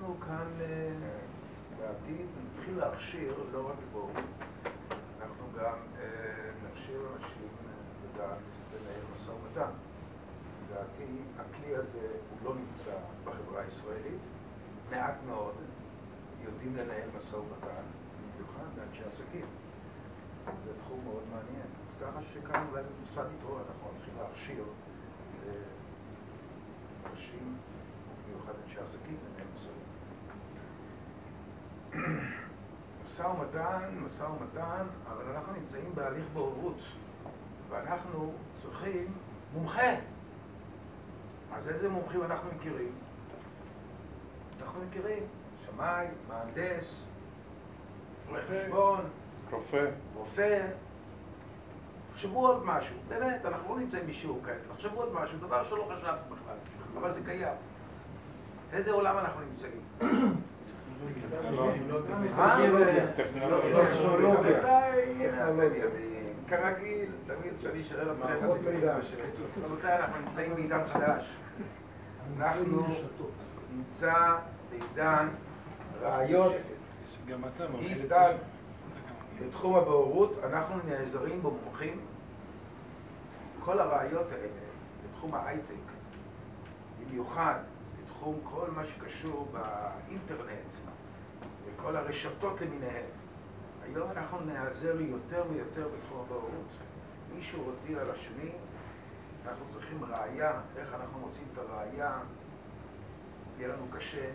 אנחנו כאן בעתיד נתחיל להכשיר לא רק בו, אנחנו גם נכשיר אנשים לדעת לנהל משא ומתן. לדעתי, הכלי הזה הוא לא נמצא בחברה הישראלית, מעט מאוד יודעים לנהל משא ומתן, במיוחד לאנשי עסקים. זה תחום מאוד מעניין. אז ככה שכאן אולי במוסד יתרו אנחנו נתחיל להכשיר אנשים, במיוחד אנשי עסקים, לנהל משא ומתן. משא ומתן, אבל אנחנו נמצאים בהליך בוררות, ואנחנו צריכים מומחה. אז איזה מומחים אנחנו מכירים? אנחנו מכירים שמאי, מהנדס, רואה חשבון, רופא. תחשבו עוד משהו, באמת, אנחנו לא נמצאים בשיעור כעת, תחשבו עוד משהו, דבר שלא חשבתי בכלל, אבל זה קיים. איזה עולם אנחנו נמצאים? כרגיל, תמיד כשאני שואל אתכם, רבותיי, אנחנו נמצאים בעידן חדש. אנחנו נמצא בעידן ראיות דיגיטל בתחום הבוררות. אנחנו נעזרים במומחים. כל הראיות האלה בתחום ההייטק, במיוחד בתחום כל מה שקשור באינטרנט וכל הרשתות למיניהן. היום אנחנו נעזר יותר ויותר בתחום הבוררות. מישהו הודיע על השני, אנחנו צריכים ראייה, איך אנחנו מוצאים את הראייה, יהיה לנו קשה.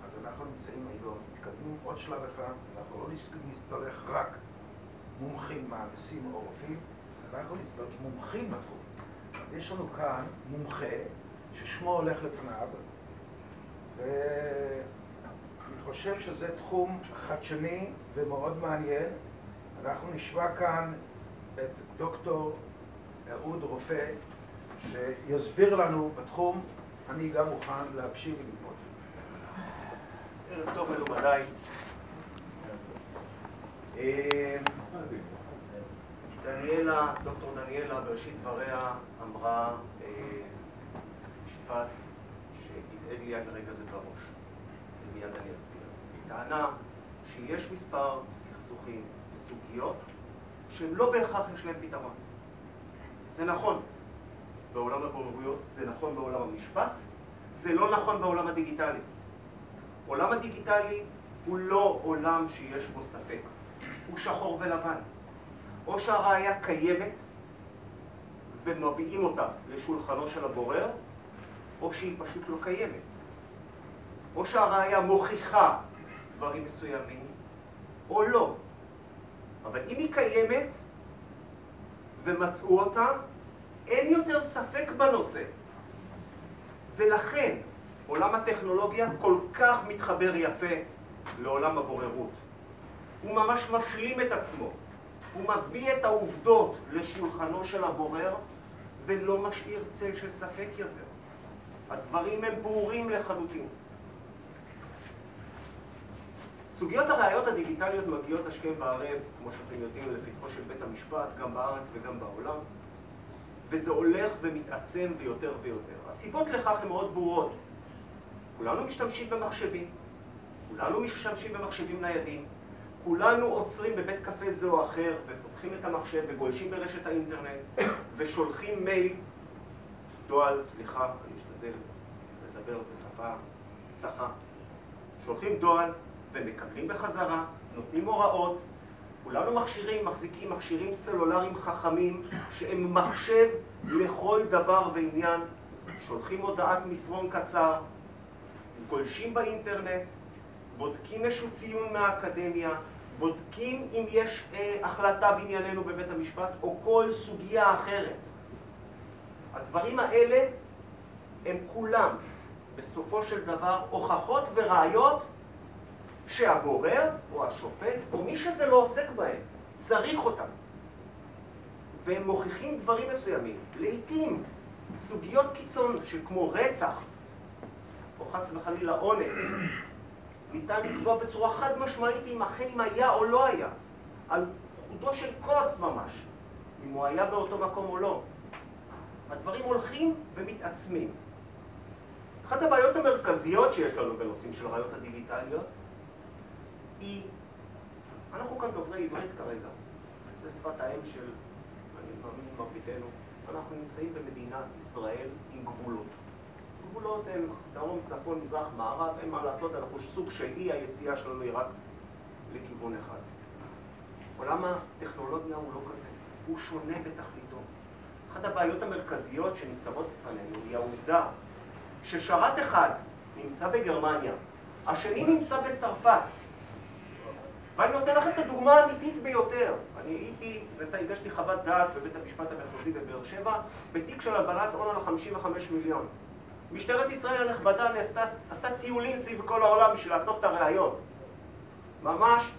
אז אנחנו נמצאים היום, מתקדמים עוד שלב אחד, אנחנו לא נצטרך רק מומחים, מהנדסים או רופאים, אנחנו נצטרך מומחים בתחום. אז יש לנו כאן מומחה ששמו הולך לפניו, ואני חושב שזה תחום חדשני ומאוד מעניין. אנחנו נשמע כאן את דוקטור אהוד רופא, שיסביר לנו בתחום. אני גם מוכן להקשיב וללמוד. ערב טוב מלומדיי. דוקטור דניאלה בראשית דבריה אמרה משפט שהדהד לי עד לרגע זה בראש, ומיד אני אסביר. היא טענה שיש מספר סכסוכים וסוגיות שהם לא בהכרח יש להם פתרון. זה נכון בעולם הבוררויות, זה נכון בעולם המשפט, זה לא נכון בעולם הדיגיטלי. עולם הדיגיטלי הוא לא עולם שיש בו ספק, הוא שחור ולבן. או שהראיה קיימת ומביאים אותה לשולחנו של הבורר, או שהיא פשוט לא קיימת. או שהראיה מוכיחה דברים מסוימים, או לא. אבל אם היא קיימת ומצאו אותה, אין יותר ספק בנושא. ולכן עולם הטכנולוגיה כל כך מתחבר יפה לעולם הבוררות. הוא ממש משלים את עצמו. הוא מביא את העובדות לשולחנו של הבורר ולא משאיר צל של ספק יותר. הדברים הם ברורים לחלוטין. סוגיות הראיות הדיגיטליות מגיעות השכם והערב, כמו שאתם יודעים, לפתחו של בית המשפט, גם בארץ וגם בעולם. וזה הולך ומתעצם ביותר ויותר. הסיבות לכך הן מאוד ברורות. כולנו משתמשים במחשבים, כולנו משתמשים במחשבים ניידים, כולנו עוצרים בבית קפה זה או אחר ופותחים את המחשב וגולשים ברשת האינטרנט ושולחים מייל, סליחה, אני אשתדל לדבר בשפה צחה, שולחים דואל ומקבלים בחזרה, נותנים הוראות. כולנו מחזיקים מכשירים סלולריים חכמים שהם מחשב לכל דבר ועניין, שולחים הודעת מסרון קצר, גולשים באינטרנט, בודקים איזשהו ציון מהאקדמיה, בודקים אם יש החלטה בענייננו בבית המשפט או כל סוגיה אחרת. הדברים האלה הם כולם בסופו של דבר הוכחות וראיות שהבורר או השופט או מי שזה לא עוסק בהם צריך אותם. והם מוכיחים דברים מסוימים. לעתים סוגיות קיצון שכמו רצח או חס וחלילה אונס ניתן לקבוע בצורה חד משמעית אם אכן אם היה או לא היה, על חודו של קוץ ממש, אם הוא היה באותו מקום או לא. הדברים הולכים ומתעצמים. אחת הבעיות המרכזיות שיש לנו בנושאים של הראיות הדיגיטליות היא, אנחנו כאן דוברי עברית כרגע, זה שפת האם של, אני מאמין מרביתנו, אנחנו נמצאים במדינת ישראל עם גבולות. גבולות הם דרום, צפון, מזרח, מערב, אין מה לעשות, אנחנו סוג של אי, היציאה שלנו היא רק לכיוון אחד. עולם הטכנולוגיה הוא לא כזה, הוא שונה בתכליתו. אחת הבעיות המרכזיות שניצבות בפנינו היא העובדה ששרת אחד נמצא בגרמניה, השני נמצא בצרפת. ואני נותן לכם את הדוגמה האמיתית ביותר. אני הגשתי חוות דעת בבית המשפט המחוזי בבאר שבע, בתיק של הלבנת הון על 55 מיליון. משטרת ישראל הנכבדה עשתה טיולים סביב כל העולם בשביל לאסוף את הראיות. ממש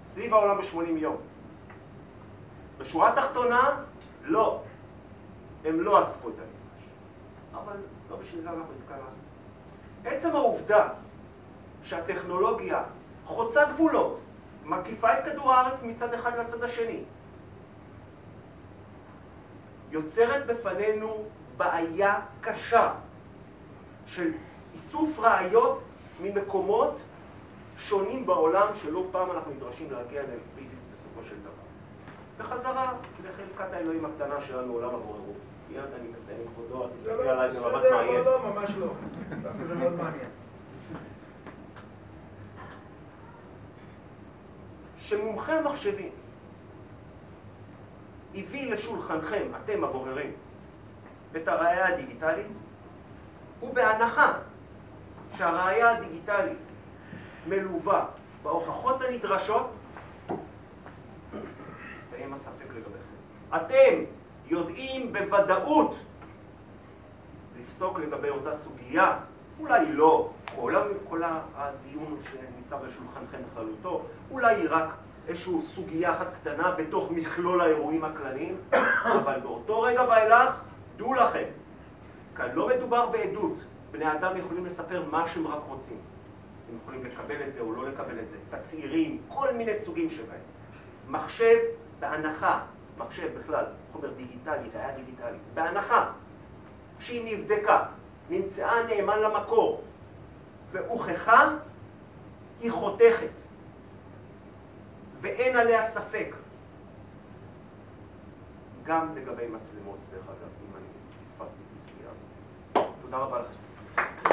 סביב העולם ב-80 יום. בשורה התחתונה, לא. הם לא אספו את הנדרש. אבל לא בשביל זה אנחנו התכנסנו. עצם העובדה שהטכנולוגיה חוצה גבולות, מקיפה את כדור הארץ מצד אחד לצד השני, יוצרת בפנינו בעיה קשה של איסוף ראיות ממקומות שונים בעולם שלא פעם אנחנו נדרשים להגיע אליהם פיזית בסופו של דבר. בחזרה לחלקת האלוהים הקטנה שלנו, עולם הבוררות. מיד אני מסיים כבודו, תסתכל עליי במבט מעניין. לא, ממש לא. זה מאוד מעניין. שמומחי המחשבים הביא לשולחנכם, אתם הבוררים, את הראייה הדיגיטלית, ובהנחה שהראייה הדיגיטלית מלווה בהוכחות הנדרשות, מסתיים הספק לגביכם. אתם יודעים בוודאות לפסוק לגבי אותה סוגיה, אולי לא, כל הדיון שניצב לשולחנכם בכללותו, אולי רק איזושהי סוגיה אחת קטנה בתוך מכלול האירועים הכלליים, אבל באותו רגע ואילך, דעו לכם, כאן לא מדובר בעדות, בני אדם יכולים לספר מה שהם רק רוצים. הם יכולים לקבל את זה או לא לקבל את זה, תצעירים, כל מיני סוגים שבהם. מחשב בהנחה, מחשב בכלל, חומר דיגיטלי, ראייה דיגיטלית, בהנחה שהיא נבדקה, נמצאה נאמן למקור, והוכחה, היא חותכת, ואין עליה ספק. גם לגבי מצלמות, דרך אגב, אם אני פספסתי את הסוגיה הזאת. תודה רבה לכם.